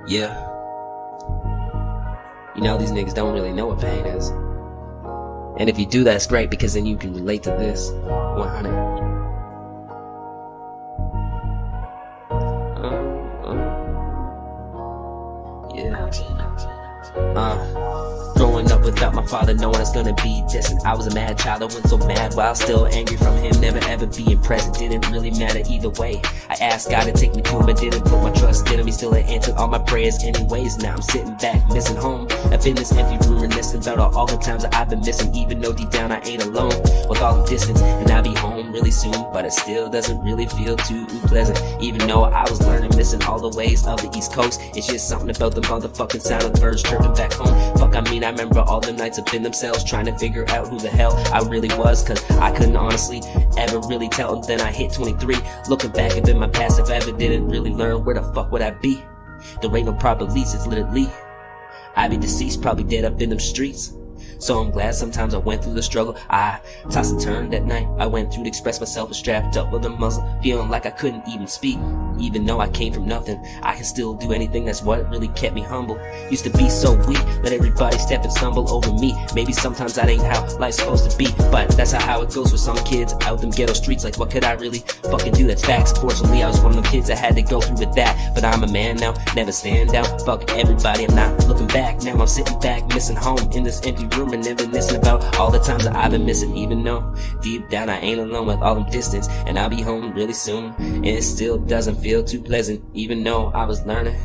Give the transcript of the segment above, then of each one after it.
Yeah. You know, these niggas don't really know what pain is. And if you do, that's great, because then you can relate to this. 100. Growing up without my father, knowing it's gonna be distant. I was a mad child, I went so mad while still angry from him. Never ever being present, didn't really matter either way. I asked God to take me to him, but didn't put my trust in him. He still had answered all my prayers anyways. Now I'm sitting back, missing home. I've been this empty room, reminiscing about all the times that I've been missing. Even though deep down I ain't alone, with all the distance, and I'll be home really soon. But it still doesn't really feel too pleasant. Even though I was learning, missing all the ways of the East Coast. It's just something about the motherfucking sound of the birds chirping back home. Fuck, I mean, I remember all the nights up in themselves, trying to figure out who the hell I really was, cause I couldn't honestly ever really tell. And then I hit 23, looking back at my past, if I ever didn't really learn, where the fuck would I be? There ain't no proper lease, it's literally I'd be deceased, probably dead up in them streets. So I'm glad sometimes I went through the struggle. I tossed and turned that night. I went through to express myself, strapped up with a muzzle, feeling like I couldn't even speak. Even though I came from nothing, I can still do anything. That's what really kept me humble. Used to be so weak, let everybody step and stumble over me. Maybe sometimes that ain't how life's supposed to be, but that's how it goes for some kids out them ghetto streets. Like, what could I really fucking do? That's facts. Fortunately, I was one of them kids that had to go through with that. But I'm a man now, never stand down. Fuck everybody, I'm not looking back. Now I'm sitting back, missing home in this empty room, and reminiscing about all the times that I've been missing. Even though deep down I ain't alone with all them distance, and I'll be home really soon. And it still doesn't feel too pleasant, even though I was learning,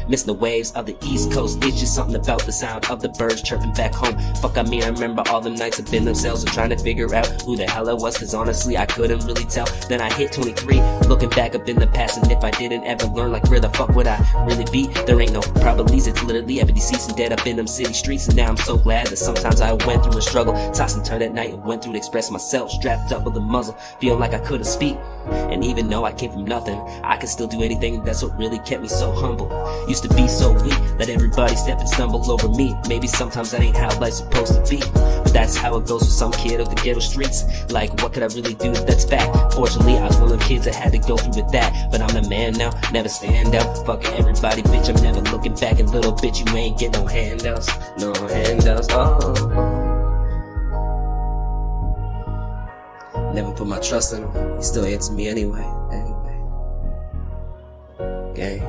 missing the waves of the East Coast. It's just something about the sound of the birds chirping back home. Fuck, I mean, I remember all them nights up in themselves and trying to figure out who the hell I was, cause honestly I couldn't really tell. Then I hit 23, looking back up in the past, and if I didn't ever learn, like, where the fuck would I really be? There ain't no probabilities, it's literally every deceased and dead up in them city streets. And now I'm so glad that sometimes I went through a struggle, tossed and turned at night, and went through to express myself, strapped up with a muzzle, feeling like I couldn't speak. And even though I came from nothing, I could still do anything. That's what really kept me so humble. Used to be so weak, let everybody step and stumble over me. Maybe sometimes that ain't how life's supposed to be, but that's how it goes for some kid of the ghetto streets. Like, what could I really do? That's fact. Fortunately, I was one of the kids that had to go through with that. But I'm the man now, never stand down. Fucking everybody, bitch, I'm never looking back. And little bitch, you ain't get no handouts. No handouts, oh. Never put my trust in him, he still answered me anyway. Gang.